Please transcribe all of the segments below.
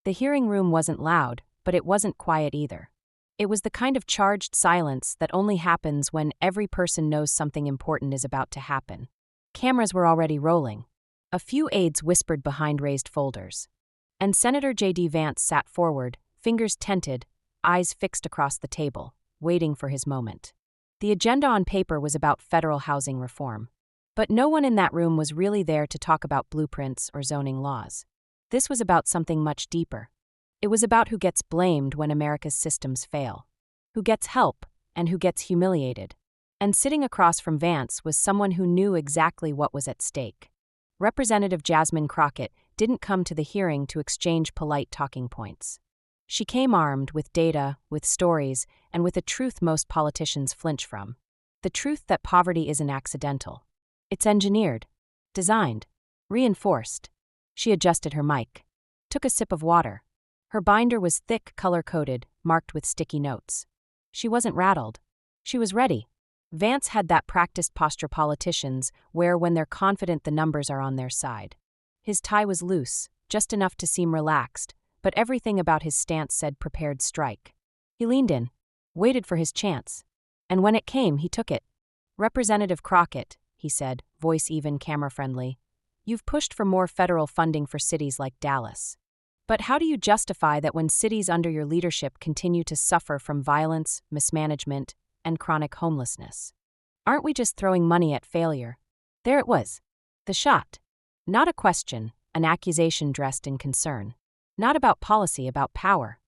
The hearing room wasn't loud, but it wasn't quiet either. It was the kind of charged silence that only happens when every person knows something important is about to happen. Cameras were already rolling. A few aides whispered behind raised folders. And Senator JD Vance sat forward, fingers tented, eyes fixed across the table, waiting for his moment. The agenda on paper was about federal housing reform. But no one in that room was really there to talk about blueprints or zoning laws. This was about something much deeper. It was about who gets blamed when America's systems fail, who gets help, and who gets humiliated. And sitting across from Vance was someone who knew exactly what was at stake. Representative Jasmine Crockett didn't come to the hearing to exchange polite talking points. She came armed with data, with stories, and with a truth most politicians flinch from. The truth that poverty isn't accidental. It's engineered, designed, reinforced. She adjusted her mic, took a sip of water. Her binder was thick, color-coded, marked with sticky notes. She wasn't rattled. She was ready. Vance had that practiced posture politicians wear when they're confident the numbers are on their side. His tie was loose, just enough to seem relaxed, but everything about his stance said prepared strike. He leaned in, waited for his chance. And when it came, he took it. "Representative Crockett," he said, voice even, camera-friendly, "you've pushed for more federal funding for cities like Dallas. But how do you justify that when cities under your leadership continue to suffer from violence, mismanagement, and chronic homelessness? Aren't we just throwing money at failure?" There it was. The shot. Not a question, an accusation dressed in concern. Not about policy, about power.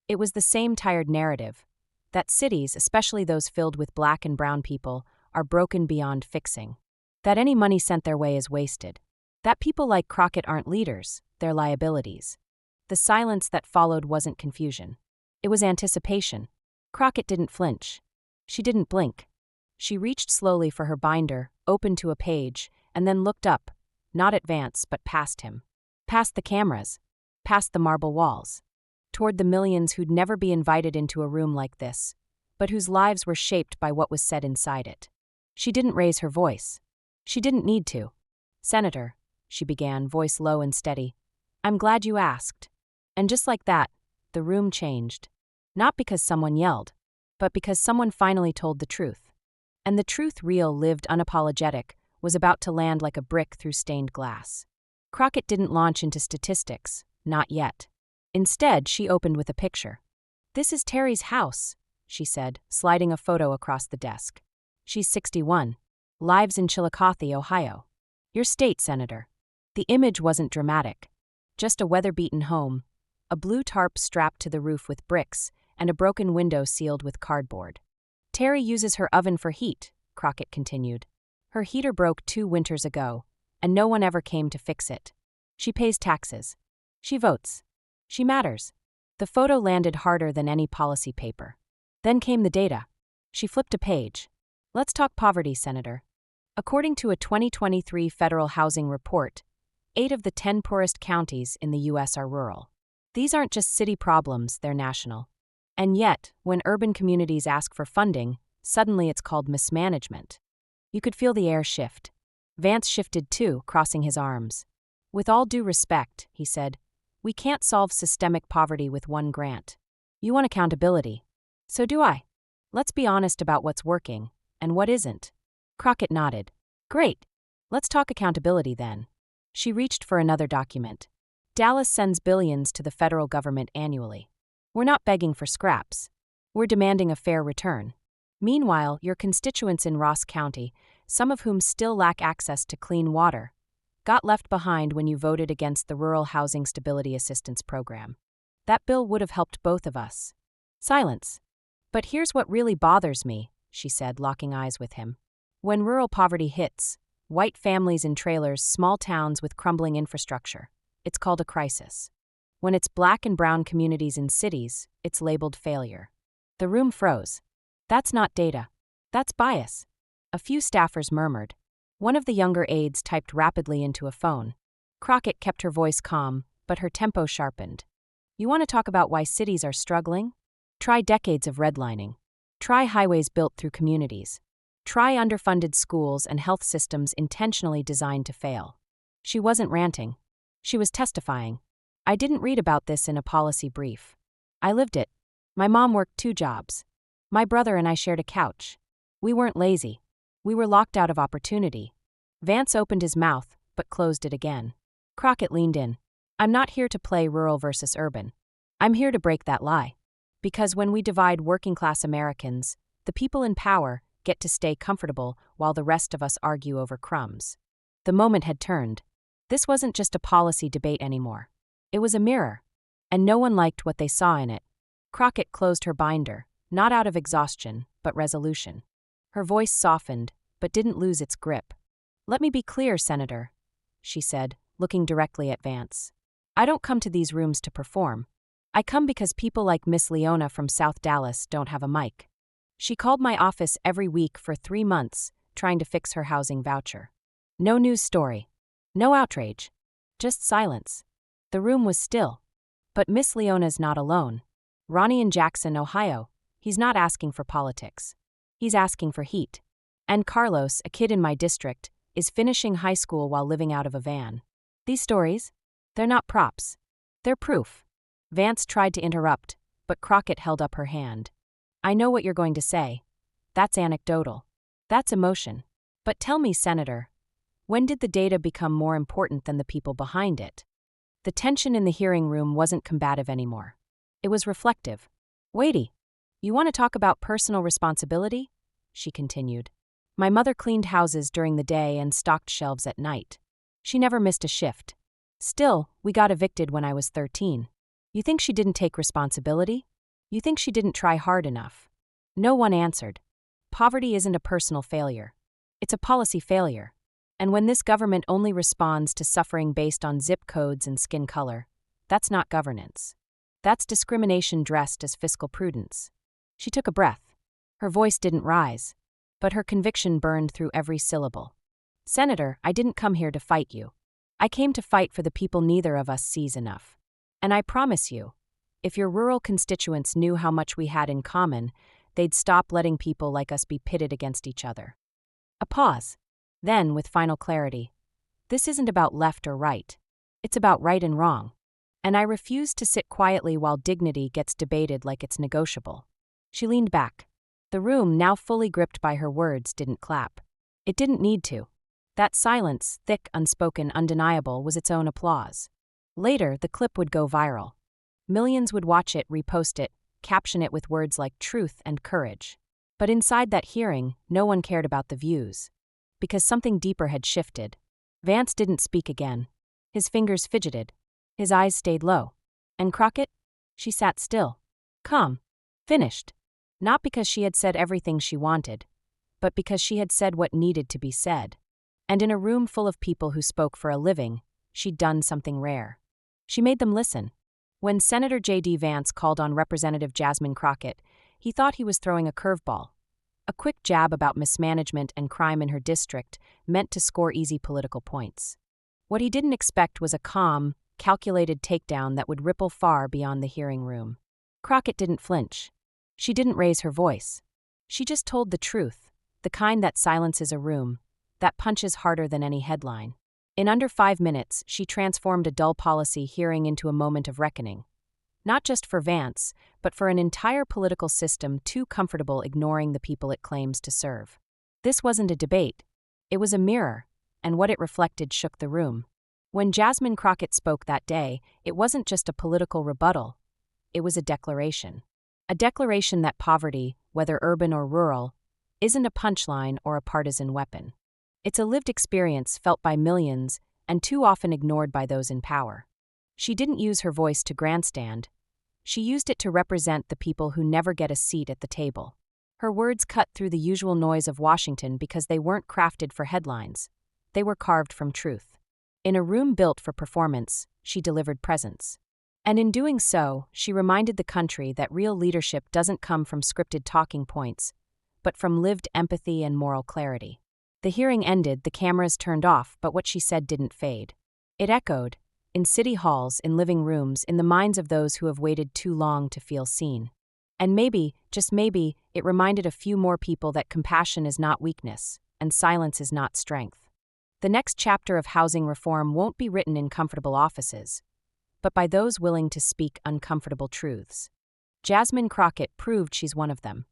It was the same tired narrative, that cities, especially those filled with Black and brown people, are broken beyond fixing. That any money sent their way is wasted. That people like Crockett aren't leaders, they're liabilities. The silence that followed wasn't confusion. It was anticipation. Crockett didn't flinch. She didn't blink. She reached slowly for her binder, opened to a page, and then looked up, not at Vance, but past him. Past the cameras. Past the marble walls. Toward the millions who'd never be invited into a room like this, but whose lives were shaped by what was said inside it. She didn't raise her voice. She didn't need to. "Senator," she began, voice low and steady, "I'm glad you asked." And just like that, the room changed. Not because someone yelled, but because someone finally told the truth. And the truth, real, lived, unapologetic, was about to land like a brick through stained glass. Crockett didn't launch into statistics, not yet. Instead, she opened with a picture. "This is Terry's house," she said, sliding a photo across the desk. "She's 61. Lives in Chillicothe, Ohio. Your state, Senator." The image wasn't dramatic. Just a weather-beaten home, a blue tarp strapped to the roof with bricks, and a broken window sealed with cardboard. "Terry uses her oven for heat," Crockett continued. "Her heater broke 2 winters ago, and no one ever came to fix it. She pays taxes. She votes. She matters." The photo landed harder than any policy paper. Then came the data. She flipped a page. "Let's talk poverty, Senator. According to a 2023 federal housing report, 8 of the 10 poorest counties in the U.S. are rural. These aren't just city problems, they're national. And yet, when urban communities ask for funding, suddenly it's called mismanagement." You could feel the air shift. Vance shifted too, crossing his arms. "With all due respect," he said, "we can't solve systemic poverty with one grant. You want accountability. So do I. Let's be honest about what's working and what isn't." Crockett nodded. "Great. Let's talk accountability then." She reached for another document. "Dallas sends billions to the federal government annually. We're not begging for scraps. We're demanding a fair return. Meanwhile, your constituents in Ross County, some of whom still lack access to clean water, got left behind when you voted against the Rural Housing Stability Assistance Program. That bill would have helped both of us." Silence. "But here's what really bothers me," she said, locking eyes with him. "When rural poverty hits, white families in trailers, small towns with crumbling infrastructure, it's called a crisis. When it's Black and brown communities in cities, it's labeled failure." The room froze. "That's not data. That's bias." A few staffers murmured. One of the younger aides typed rapidly into a phone. Crockett kept her voice calm, but her tempo sharpened. "You want to talk about why cities are struggling? Try decades of redlining. Try highways built through communities. Try underfunded schools and health systems intentionally designed to fail." She wasn't ranting. She was testifying. I didn't read about this in a policy brief. I lived it. My mom worked 2 jobs. My brother and I shared a couch. We weren't lazy. We were locked out of opportunity. Vance opened his mouth, but closed it again. Crockett leaned in. I'm not here to play rural versus urban. I'm here to break that lie. Because when we divide working-class Americans, the people in power get to stay comfortable while the rest of us argue over crumbs. The moment had turned. This wasn't just a policy debate anymore. It was a mirror, and no one liked what they saw in it. Crockett closed her binder, not out of exhaustion, but resolution. Her voice softened, but didn't lose its grip. Let me be clear, Senator, she said, looking directly at Vance. I don't come to these rooms to perform. I come because people like Miss Leona from South Dallas don't have a mic. She called my office every week for 3 months, trying to fix her housing voucher. No news story. No outrage. Just silence. The room was still. But Miss Leona's not alone. Ronnie in Jackson, Ohio. He's not asking for politics. He's asking for heat. And Carlos, a kid in my district, is finishing high school while living out of a van. These stories? They're not props. They're proof. Vance tried to interrupt, but Crockett held up her hand. I know what you're going to say. That's anecdotal. That's emotion. But tell me, Senator, when did the data become more important than the people behind it? The tension in the hearing room wasn't combative anymore. It was reflective. Waity, you want to talk about personal responsibility? She continued. My mother cleaned houses during the day and stocked shelves at night. She never missed a shift. Still, we got evicted when I was 13. You think she didn't take responsibility? You think she didn't try hard enough? No one answered. Poverty isn't a personal failure. It's a policy failure. And when this government only responds to suffering based on zip codes and skin color, that's not governance. That's discrimination dressed as fiscal prudence. She took a breath. Her voice didn't rise, but her conviction burned through every syllable. Senator, I didn't come here to fight you. I came to fight for the people neither of us sees enough. And I promise you, if your rural constituents knew how much we had in common, they'd stop letting people like us be pitted against each other. A pause. Then, with final clarity, this isn't about left or right. It's about right and wrong. And I refuse to sit quietly while dignity gets debated like it's negotiable. She leaned back. The room, now fully gripped by her words, didn't clap. It didn't need to. That silence, thick, unspoken, undeniable, was its own applause. Later, the clip would go viral. Millions would watch it, repost it, caption it with words like truth and courage. But inside that hearing, no one cared about the views. Because something deeper had shifted. Vance didn't speak again. His fingers fidgeted. His eyes stayed low. And Crockett? She sat still. Calm. Finished. Not because she had said everything she wanted, but because she had said what needed to be said. And in a room full of people who spoke for a living, she'd done something rare. She made them listen. When Senator JD Vance called on Representative Jasmine Crockett, he thought he was throwing a curveball. A quick jab about mismanagement and crime in her district meant to score easy political points. What he didn't expect was a calm, calculated takedown that would ripple far beyond the hearing room. Crockett didn't flinch. She didn't raise her voice. She just told the truth, the kind that silences a room, that punches harder than any headline. In under 5 minutes, she transformed a dull policy hearing into a moment of reckoning. Not just for Vance, but for an entire political system too comfortable ignoring the people it claims to serve. This wasn't a debate. It was a mirror, and what it reflected shook the room. When Jasmine Crockett spoke that day, it wasn't just a political rebuttal. It was a declaration. A declaration that poverty, whether urban or rural, isn't a punchline or a partisan weapon. It's a lived experience felt by millions and too often ignored by those in power. She didn't use her voice to grandstand. She used it to represent the people who never get a seat at the table. Her words cut through the usual noise of Washington because they weren't crafted for headlines. They were carved from truth. In a room built for performance, she delivered presence. And in doing so, she reminded the country that real leadership doesn't come from scripted talking points, but from lived empathy and moral clarity. The hearing ended, the cameras turned off, but what she said didn't fade. It echoed, in city halls, in living rooms, in the minds of those who have waited too long to feel seen. And maybe, just maybe, it reminded a few more people that compassion is not weakness, and silence is not strength. The next chapter of housing reform won't be written in comfortable offices, but by those willing to speak uncomfortable truths. Jasmine Crockett proved she's one of them.